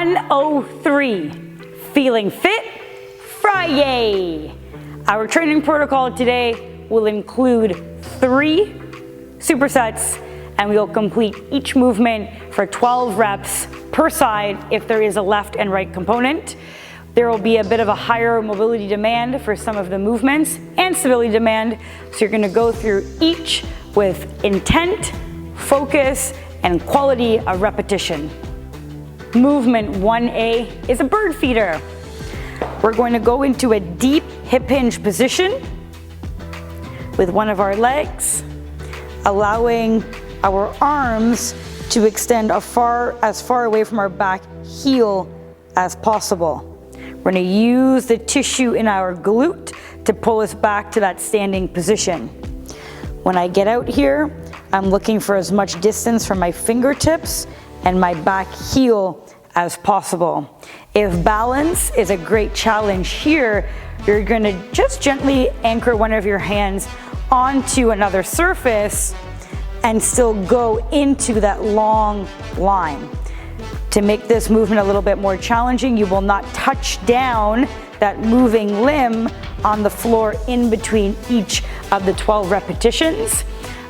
103, Feeling Fit Friday. Our training protocol today will include 3 supersets, and we will complete each movement for 12 reps per side if there is a left and right component. There will be a bit of a higher mobility demand for some of the movements and stability demand, so you're gonna go through each with intent, focus, and quality of repetition. Movement 1A is a bird feeder. We're going to go into a deep hip hinge position with one of our legs, allowing our arms to extend as far away from our back heel as possible. We're going to use the tissue in our glute to pull us back to that standing position. When I get out here, I'm looking for as much distance from my fingertips and my back heel as possible. If balance is a great challenge here, you're going to just gently anchor one of your hands onto another surface and still go into that long line. To make this movement a little bit more challenging, you will not touch down that moving limb on the floor in between each of the 12 repetitions.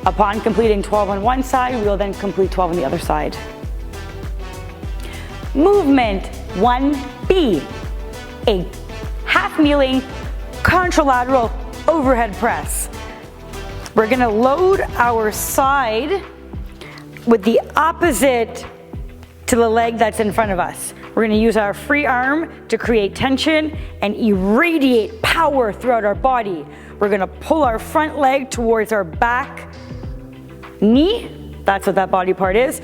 Upon completing 12 on one side, we will then complete 12 on the other side. Movement 1B, a half kneeling contralateral overhead press. We're gonna load our side with the opposite to the leg that's in front of us. We're gonna use our free arm to create tension and irradiate power throughout our body. We're gonna pull our front leg towards our back knee, that's what that body part is,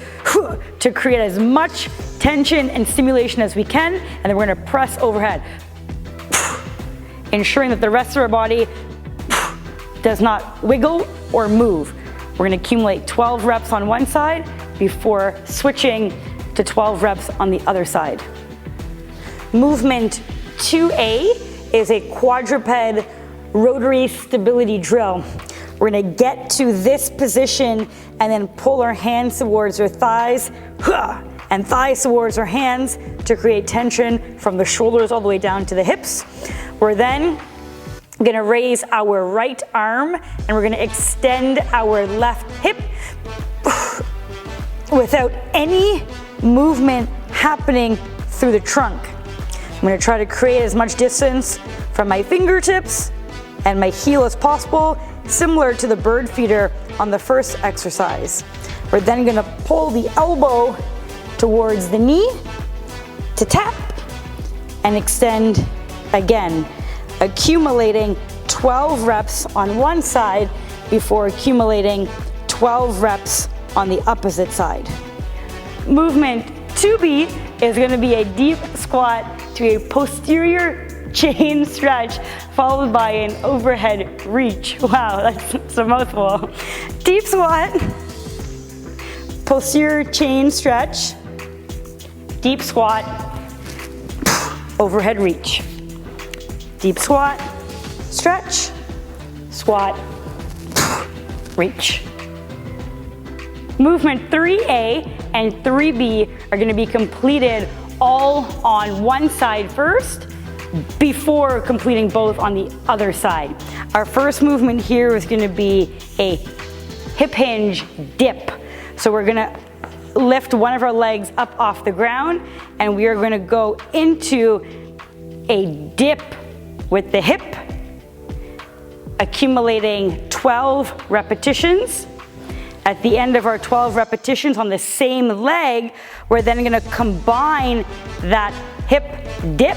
to create as much tension and stimulation as we can, and then we're gonna press overhead, ensuring that the rest of our body does not wiggle or move. We're gonna accumulate 12 reps on one side before switching to 12 reps on the other side. Movement 2A is a quadruped rotary stability drill. We're gonna get to this position and then pull our hands towards our thighs and thighs towards our hands to create tension from the shoulders all the way down to the hips. We're then gonna raise our right arm and we're gonna extend our left hip without any movement happening through the trunk. I'm gonna try to create as much distance from my fingertips and my heel as possible, similar to the bird feeder on the first exercise. We're then gonna pull the elbow towards the knee to tap and extend again, accumulating 12 reps on one side before accumulating 12 reps on the opposite side. Movement 2B is going to be a deep squat to a posterior chain stretch followed by an overhead reach. Wow, that's a mouthful. Deep squat, posterior chain stretch, deep squat, overhead reach. Deep squat, stretch, squat, reach. Movement 3A and 3B are going to be completed all on one side first before completing both on the other side. Our first movement here is going to be a hip hinge dip. So we're going to lift one of our legs up off the ground and we are going to go into a dip with the hip, accumulating 12 repetitions. At the end of our 12 repetitions on the same leg, we're then gonna combine that hip dip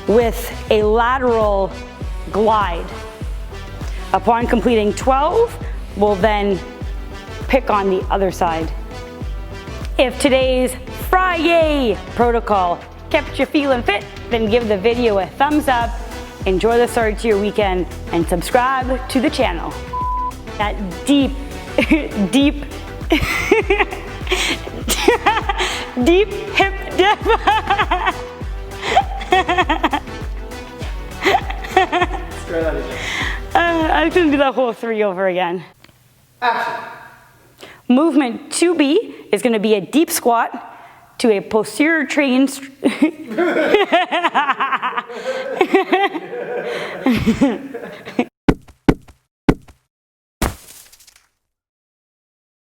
with a lateral glide. Upon completing 12, we'll then pick on the other side. If today's Friday protocol kept you feeling fit, then give the video a thumbs up, enjoy the start to your weekend, and subscribe to the channel. That deep deep hip dip. I couldn't do that whole 3 over again. Action. Movement 2B is going to be a deep squat to a posterior train